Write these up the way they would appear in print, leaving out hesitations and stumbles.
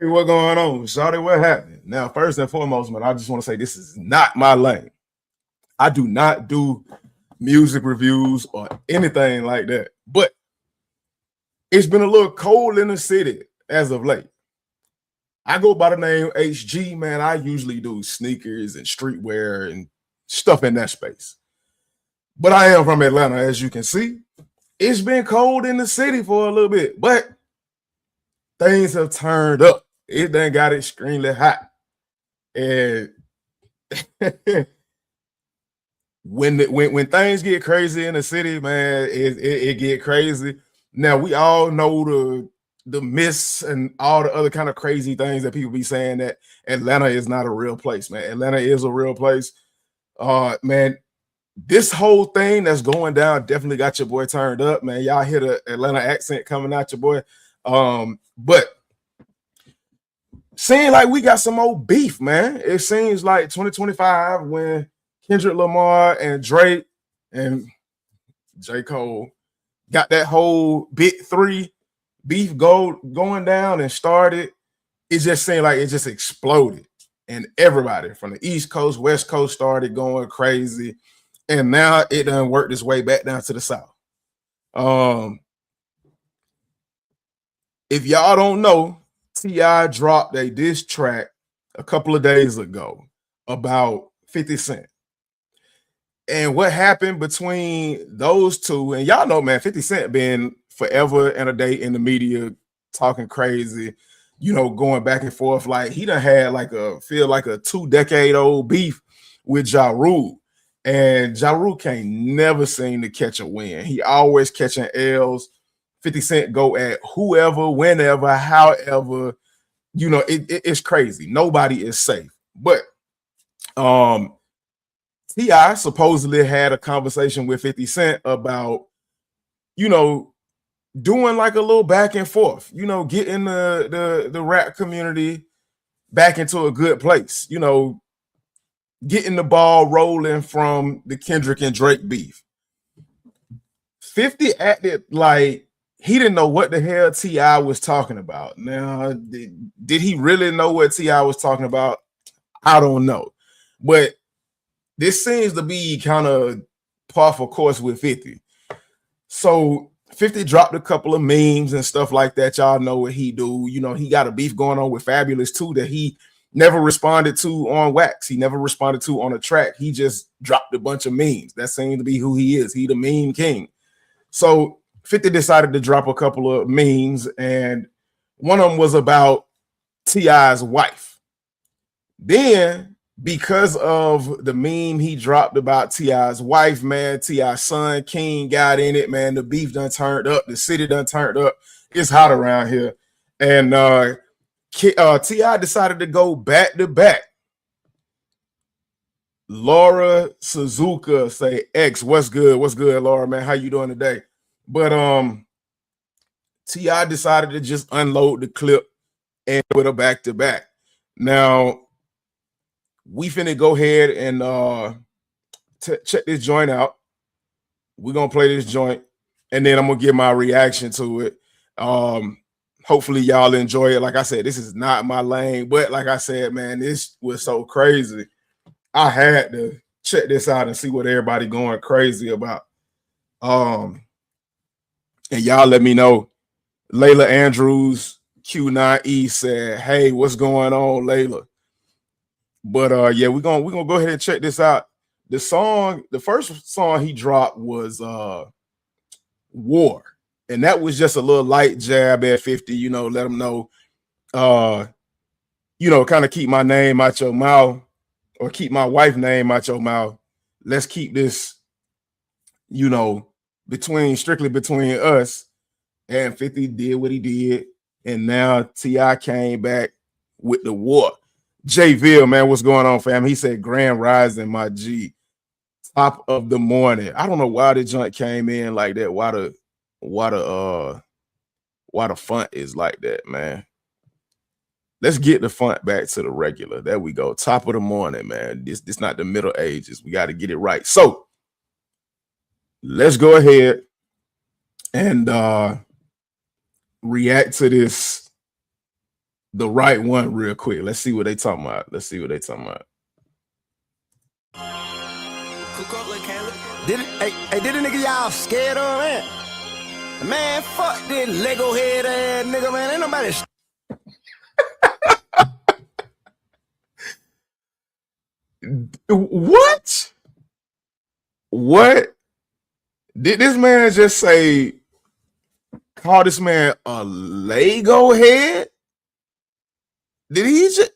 Hey, what going on? Shawty, what happened? Now, first and foremost, man, I just want to say this is not my lane. I do not do music reviews or anything like that. But it's been a little cold in the city as of late. I go by the name HG, man. I usually do sneakers and streetwear and stuff in that space. But I am from Atlanta, as you can see. It's been cold in the city for a little bit, but things have turned up. It done got extremely hot. And when things get crazy in the city, man, it get crazy. Now we all know the myths and all the other kind of crazy things that people be saying that Atlanta is not a real place, man. Atlanta is a real place. Man, this whole thing that's going down definitely got your boy turned up, man. Y'all hear the Atlanta accent coming out your boy. But seems like we got some old beef, man. It seems like 2025 when Kendrick Lamar and Drake and J. Cole got that whole big three beef going down and started. It just seemed like it just exploded. And everybody from the East Coast, West Coast started going crazy. And now it done worked its way back down to the South. If y'all don't know, T.I. dropped a diss track a couple of days ago about 50 Cent. And what happened between those two, and y'all know, man, 50 Cent been forever and a day in the media talking crazy, going back and forth. Like he done had like a 2-decade-old beef with Ja Rule. And Ja Rule can't never seem to catch a win. He always catching L's. 50 Cent go at whoever, whenever, however, it's crazy. Nobody is safe. But T.I. supposedly had a conversation with 50 Cent about, doing like a little back and forth, getting the rap community back into a good place, getting the ball rolling from the Kendrick and Drake beef. 50 acted like he didn't know what the hell T.I. was talking about. Now, did he really know what T.I. was talking about? I don't know. But this seems to be kind of par for course with 50. So 50 dropped a couple of memes and stuff like that. Y'all know what he do. He got a beef going on with Fabulous too that he never responded to on wax. He never responded to on a track. He just dropped a bunch of memes. That seemed to be who he is. He the meme king. So 50 decided to drop a couple of memes, and one of them was about T.I.'s wife. Then, because of the meme he dropped about T.I.'s wife, man, T.I.'s son, King, got in it, man. The beef done turned up. The city done turned up. It's hot around here. And T.I. decided to go back to back. Laura Suzuka say, X, what's good? What's good, Laura, man? How you doing today? But T.I. decided to just unload the clip and put a back to back. Now, we finna go ahead and check this joint out. We're gonna play this joint, and then I'm gonna give my reaction to it. Hopefully y'all enjoy it. Like I said, this is not my lane, but like I said, man, this was so crazy. I had to check this out and see what everybody going crazy about. And y'all let me know. Layla Andrews, Q9E said, hey, what's going on, Layla? But yeah, we're gonna go ahead and check this out. The first song he dropped was War. And that was just a little light jab at 50, let them know, kind of keep my name out your mouth, or keep my wife's name out your mouth. Let's keep this, strictly between us. And 50 did what he did. And now T.I. came back with the War. Jay Ville, man, what's going on, fam? He said, Grand Rising, my G. Top of the morning. I don't know why the joint came in like that. Why the font is like that, man. Let's get the font back to the regular. There we go. Top of the morning, man. This not the Middle Ages. We got to get it right. So let's go ahead and react to this the right one real quick. Let's see what they talking about. Let's see what they talking about. Did a nigga y'all scared of, man? Man, fuck this Lego head ass nigga, man. Ain't nobody. What? What? Did this man just say, call this man a Lego head? Did he just?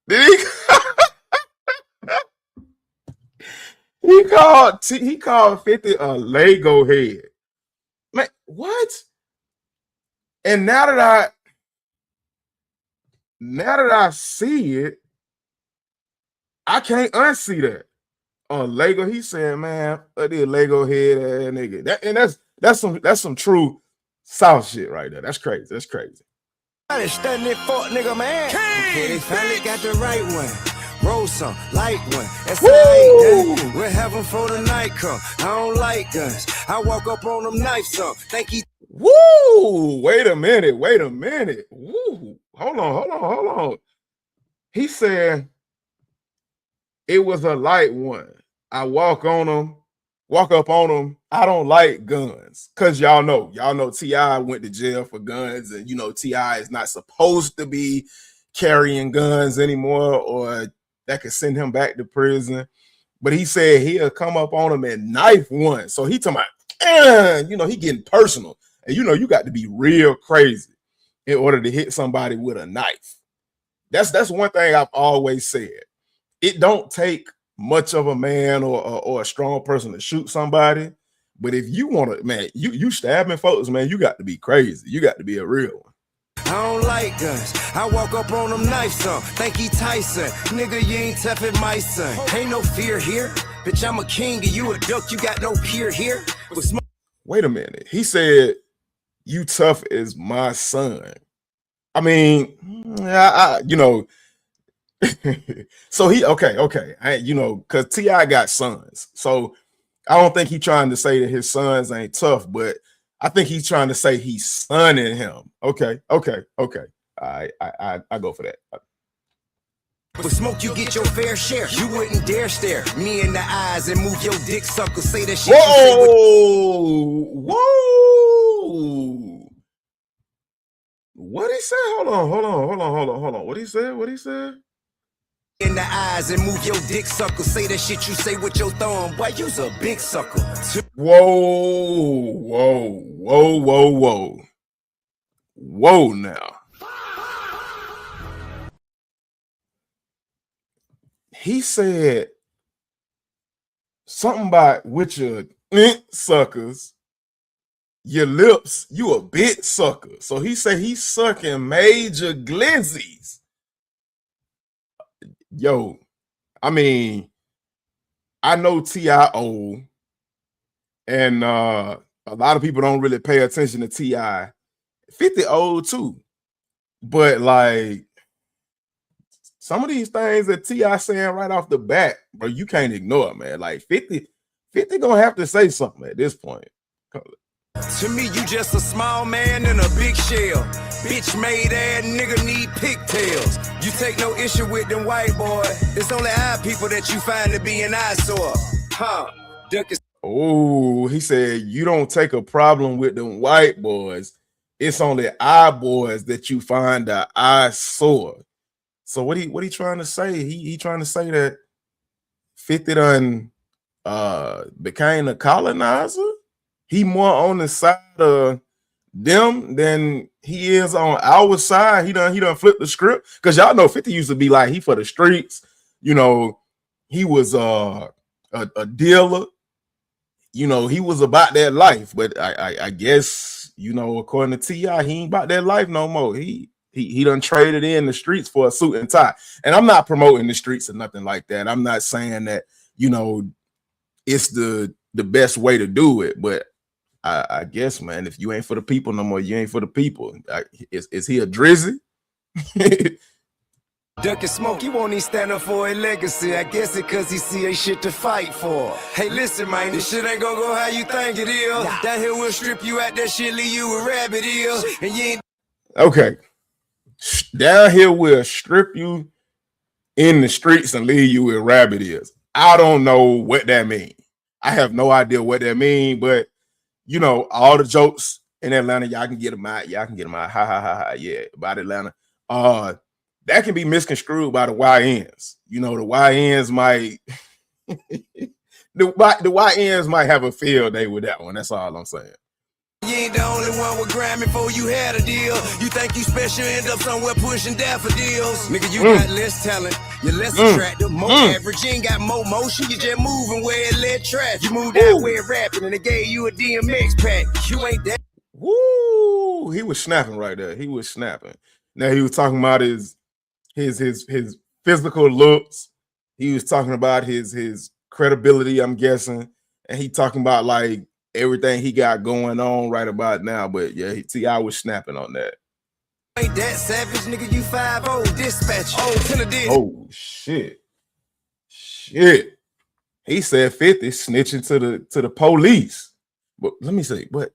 Did he? He called 50 a Lego head. Man, what? And now that I see it, I can't unsee that. Lego, he said, man, this Lego head ass nigga. That's some true South shit right there. That's crazy. That's crazy. I studying that fuck nigga, man. Okay, they finally got the right one. Roll some light one. That's like we're having for the night come. I don't like guns. I walk up on them knife some. Think he. Woo! Wait a minute. Woo! Hold on. He said it was a light one. I walk up on them. I don't like guns. Cause y'all know T.I. went to jail for guns, and T.I. is not supposed to be carrying guns anymore, or that could send him back to prison. But he said he'll come up on him and knife one. So he talking about, he getting personal. And you got to be real crazy in order to hit somebody with a knife. That's one thing I've always said. It don't take much of a man or a strong person to shoot somebody. But if you want to, man, you stabbing folks, man, you got to be crazy. You got to be a real one. I don't like guns. I walk up on them knife some. Think he Tyson. Nigga, you ain't tough as my son. Ain't no fear here. Bitch, I'm a king and you a duck. You got no peer here. Wait a minute. He said, you tough as my son. I mean, so okay. Because T.I. got sons. So I don't think he's trying to say that his sons ain't tough, but I think he's trying to say he's sonning him. Okay. I go for that. With smoke, you get your fair share. You wouldn't dare stare me in the eyes and move your dick sucker. Say that shit. Whoa. What he say? Hold on. What he said? In the eyes and move your dick sucker. Say that shit you say with your thumb. Boy, you's a big sucker. Whoa now. He said something about with your suckers, your lips, you a bit sucker. So he said he's sucking major glizzies. Yo, I mean, I know T.I. old, and a lot of people don't really pay attention to T.I. 50 old too, but like some of these things that T.I. saying right off the bat, bro, you can't ignore it, man. Like 50 gonna have to say something at this point. To me, you just a small man in a big shell. Bitch made ass nigga need pigtails. You take no issue with them white boys. It's only our people that you find to be an eyesore. Oh, he said you don't take a problem with them white boys. It's only our boys that you find an eyesore. So what he trying to say? He trying to say that 50 done became a colonizer. He more on the side of them than he is on our side. He done flipped the script, because y'all know 50 used to be like he for the streets. He was a dealer. He was about that life. But I guess according to T.I., he ain't about that life no more. He done traded in the streets for a suit and tie. And I'm not promoting the streets or nothing like that. I'm not saying that it's the best way to do it, but I guess, man, if you ain't for the people no more, you ain't for the people. Is he a drizzy? Duck and Smoke, you won't even stand up for a legacy. I guess it cause he see a shit to fight for. Hey, listen, man, this shit ain't gonna go how you think it is. Nah. Down here we'll strip you out that shit, leave you with rabbit ears. And you ain't... Okay. Down here we'll strip you in the streets and leave you with rabbit ears. I don't know what that means. I have no idea what that means, but you know, all the jokes in Atlanta, y'all can get them out. Y'all can get them out. Ha ha ha ha. Yeah, about Atlanta. That can be misconstrued by the YNs. You know, the YNs might the YNs might have a field day with that one. That's all I'm saying. You ain't the only one with Grammy before you had a deal. You think you special, end up somewhere pushing daffodils. Nigga, you got less talent, you're less attractive, more average. You ain't got more motion, you just moving where it led trash. You moved that way rapping and they gave you a DMX pack. You ain't that. Woo! He was snapping right there. He was snapping. Now he was talking about his physical looks. He was talking about his credibility, I'm guessing, and he talking about like everything he got going on right about now. But yeah, T.I. was snapping on that. Ain't that savage, nigga? You 5-0 dispatch. Oh shit. He said 50 snitching to the police. But let me see. But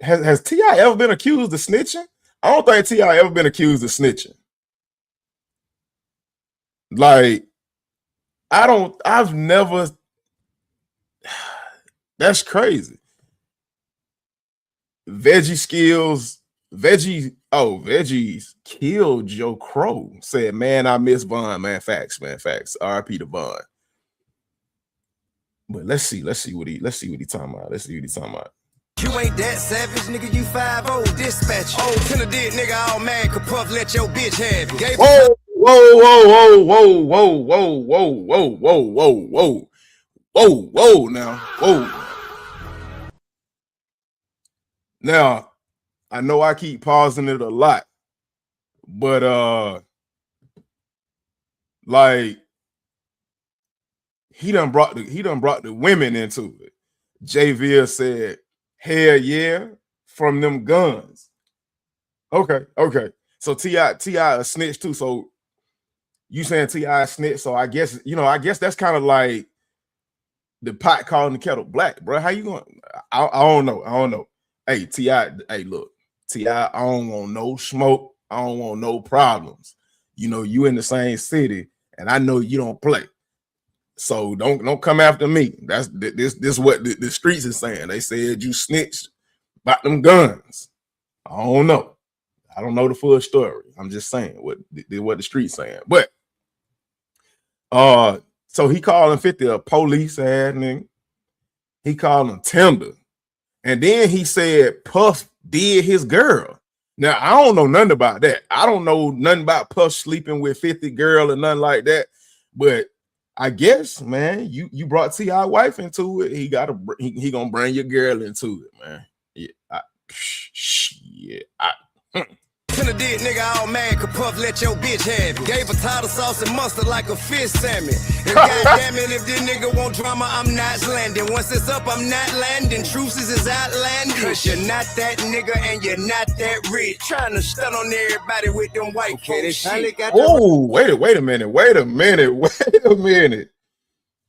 has T.I. ever been accused of snitching? I don't think T.I. ever been accused of snitching. Like, I've never. That's crazy. Veggies killed Joe Crow. Said, man, I miss Von. Man, facts. RIP to Von. But let's see what he talking about. You ain't that savage, nigga. You 5-0 dispatch. Tennessee nigga all mad. Could Puff let your bitch have it. Whoa, now, I know I keep pausing it a lot, but like he done brought the women into it. JVille said, hell yeah, from them guns. Okay. So T.I. a snitch too. So you saying T.I. snitch? So I guess that's kind of like the pot calling the kettle black, bro. How you going? I don't know. Hey, T.I. Hey, look, T.I. I don't want no smoke. I don't want no problems. You know, you in the same city, and I know you don't play. So don't come after me. That's this what the streets is saying. They said you snitched about them guns. I don't know. I don't know the full story. I'm just saying what the streets saying. But so he calling 50 a police ass nigga. He called him tender. And then he said Puff did his girl. Now, I don't know nothing about that. I don't know nothing about Puff sleeping with 50 girl or nothing like that. But I guess, man, you brought T.I. wife into it. He gonna bring your girl into it, man. Tennessee nigga all mad. Could Puff let your bitch have it. Gave her tartar sauce and mustard like a fish salmon. And goddamn it, if this nigga want drama, I'm not landing. Once it's up, I'm not landing. Truces is outlandish. Cause you're not that nigga and you're not that rich. Trying to stun on everybody with them white folks shit. Oh, wait a minute.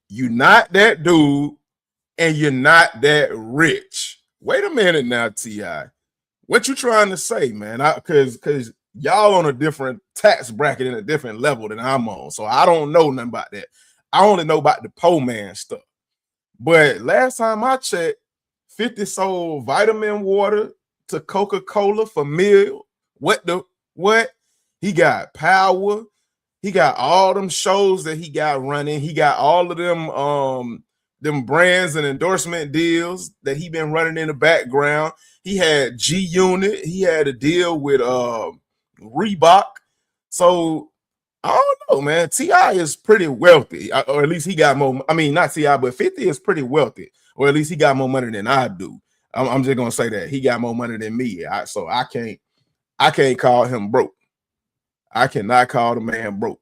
You not that dude and you're not that rich. Wait a minute now, T.I. What you trying to say, man? Because y'all on a different tax bracket and a different level than I'm on. So I don't know nothing about that. I only know about the po man stuff. But last time I checked, 50 sold vitamin water to Coca-Cola for meal. What? He got Power. He got all them shows that he got running. He got all of them brands and endorsement deals that he been running in the background. He had G-Unit. He had a deal with Reebok. So I don't know, man. T.I. is pretty wealthy, or at least he got more. I mean, not T.I., but 50 is pretty wealthy, or at least he got more money than I do. I'm just gonna say that he got more money than me. So I can't call him broke. I cannot call the man broke.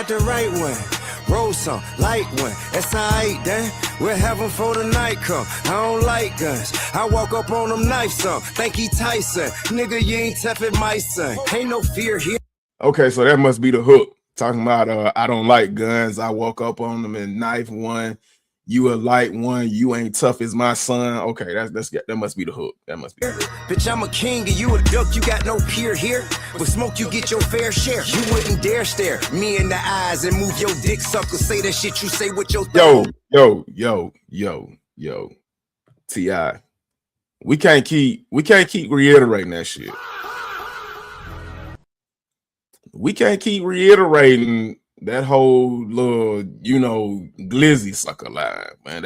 The right one. Roll some, light one, that's alright then. We'll have them for the night come. I don't like guns. I walk up on them knife some. Think he Tyson. Nigga, you ain't tough at my son. Ain't no fear here. Okay, so that must be the hook. Talking about I don't like guns. I woke up on them and knife one. You a light one. You ain't tough as my son. Okay, that must be the hook. That must be. Bitch, I'm a king and you a duck. You got no peer here. With smoke, you get your fair share. You wouldn't dare stare me in the eyes and move your dick sucker. Say that shit you say with your thumb. Yo. T.I. We can't keep reiterating that shit. We can't keep reiterating that whole little, glizzy sucker line, man.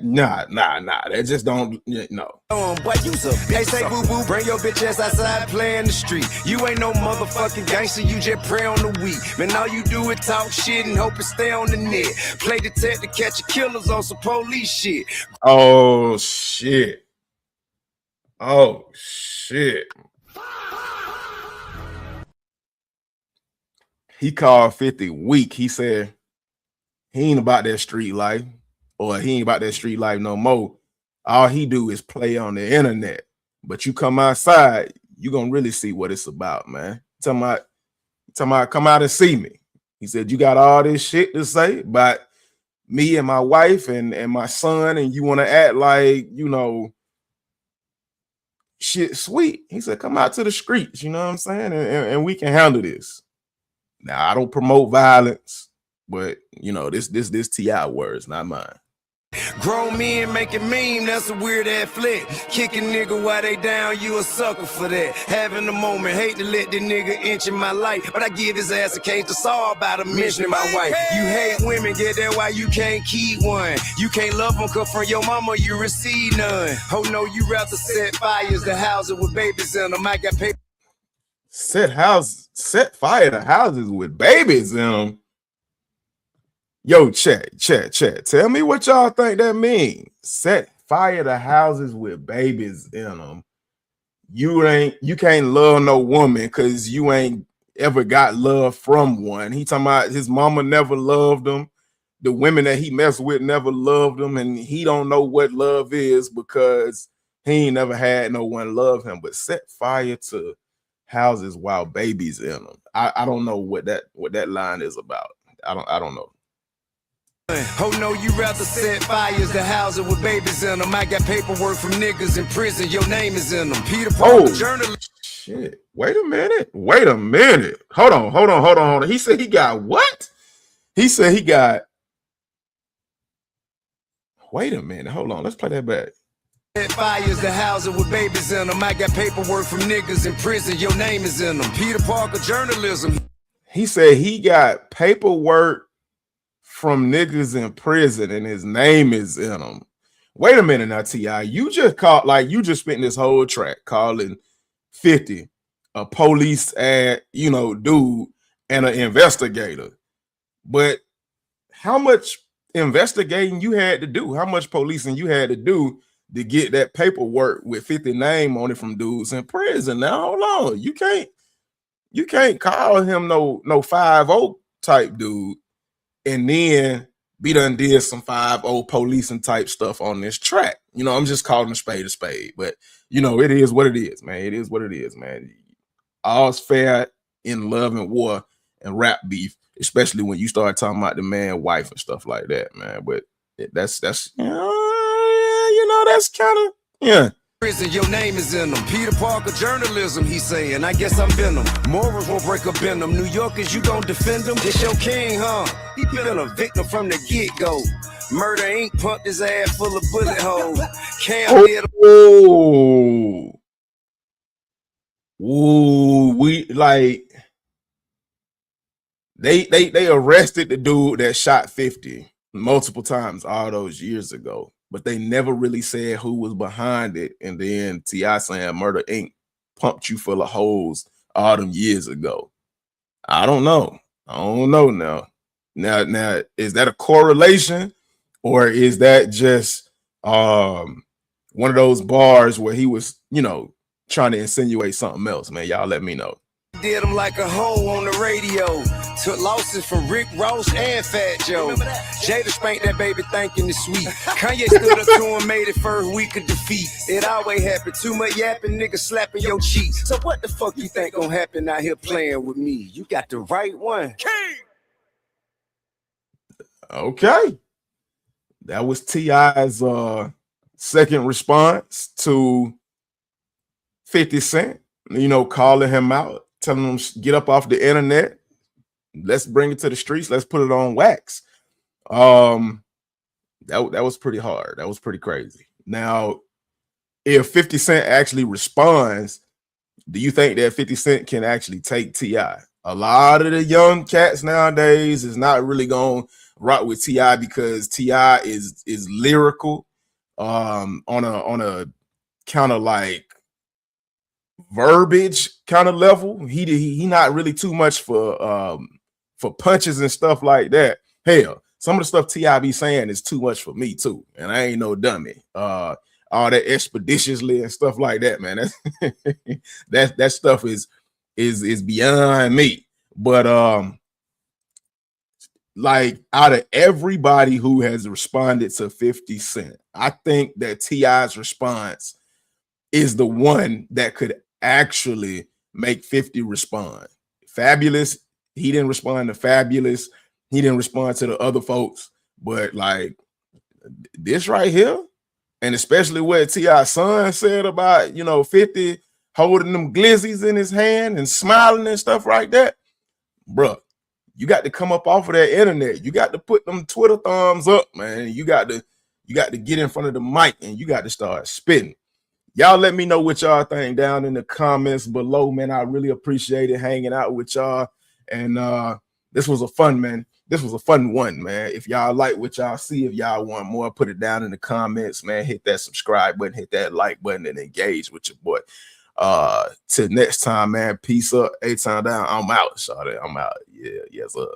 Nah. That just don't, no. Boy, they say boo boo, bring your bitch ass outside, play in the street. You ain't no motherfucking gangster, you just pray on the weak. Man, all you do is talk shit and hope it stay on the net. Play detective, catch your killers on some police shit. Oh shit. He called 50 weak. He said he ain't about that street life, or he ain't about that street life no more. All he do is play on the internet. But you come outside, you gonna really see what it's about, man. Talking about come out and see me. He said, you got all this shit to say about me and my wife and my son, and you want to act like, shit sweet. He said, come out to the streets, you know what I'm saying? And we can handle this. Now, I don't promote violence, but this T.I. words, not mine. Grown men making meme, that's a weird ass flick. Kicking nigga while they down, you a sucker for that. Having a moment, hate to let the nigga inch in my life, but I give his ass a case to solve about him mentioning my wife. You hate women, get that why you can't keep one. You can't love them, cause from your mama you receive none. Oh no, you rather set fires to houses with babies in them. I got paper. Set fire to houses with babies in them. Yo, chat. Tell me what y'all think that means. Set fire to houses with babies in them. You can't love no woman because you ain't ever got love from one. He talking about his mama never loved him. The women that he messed with never loved him, and he don't know what love is because he ain't never had no one love him. But set fire to houses while babies in them. I don't know what that line is about. I don't know. Oh no, you rather set fires to houses with babies in them. I got paperwork from niggas in prison. Your name is in them. Peter Parker, journalist. Shit. Wait a minute. Hold on. He said he got what? He said he got. Wait a minute. Hold on. Let's play that back. Set fires to houses with babies in them. I got paperwork from niggas in prison. Your name is in them. Peter Parker, journalism. He said he got paperwork from niggas in prison and his name is in them. Wait a minute now, T.I. You just spent this whole track calling 50 a police dude and an investigator. But how much investigating you had to do? How much policing you had to do to get that paperwork with 50 name on it from dudes in prison? Now hold on. You can't call him no 5-0 type dude and then be done did some 5-0 policing type stuff on this track. I'm just calling a spade. But it is what it is, man. It is what it is, man. All's fair in love and war and rap beef, especially when you start talking about the man, wife, and stuff like that, man. But that's that's kind of Prison, your name is in them. Peter Parker, journalism, he's saying. I guess I'm Venom. Morals won't break up in them. New Yorkers, you don't defend them. This your king, huh? He been a victim from the get-go. Murder Inc. pumped his ass full of bullet holes. Cam did. They arrested the dude that shot 50 multiple times all those years ago. But they never really said who was behind it. And then T.I. saying Murder Inc. pumped you full of holes all them years ago. I don't know now. Now, is that a correlation, or is that just one of those bars where he was, trying to insinuate something else, man? Y'all let me know. Did him like a hoe on the radio. Took losses from Rick Ross and Fat Joe. Jada spanked that baby thinking it's sweet. Kanye stood up to him, made it first week of defeat. It always happen. Too much yapping, nigga slapping your cheeks. So what the fuck you think gonna happen out here playing with me? You got the right one. Okay. That was T.I.'s second response to 50 Cent, you know, calling him out, telling him get up off the internet. Let's bring it to the streets. Let's put it on wax. That was pretty hard. That was pretty crazy. Now, if 50 Cent actually responds, do you think that 50 Cent can actually take T.I.? A lot of the young cats nowadays is not really going to rock with T.I. because T.I. is lyrical on a kind of like verbiage kind of level. He not really too much for punches and stuff like that. Hell, some of the stuff T.I. be saying is too much for me too, and I ain't no dummy. All that expeditiously and stuff like that, man. That stuff is beyond me. But like out of everybody who has responded to 50 Cent, I think that T.I.'s response is the one that could actually make 50 respond. Fabulous, he didn't respond to Fabulous. He didn't respond to the other folks. But like this right here, and especially what T.I.'s son said about, you know, 50 holding them glizzies in his hand and smiling and stuff like that, bruh. You got to come up off of that internet. You got to put them Twitter thumbs up, man. You got to get in front of the mic and you got to start spitting. Y'all let me know what y'all think down in the comments below, man. I really appreciate it hanging out with y'all. And this was a fun, man. This was a fun one, man. If y'all like what y'all see, if y'all want more, put it down in the comments, man. Hit that subscribe button, hit that like button, and engage with your boy. Till next time, man. Peace up. A-Town down. I'm out, shawty. I'm out. Yeah, yes, sir.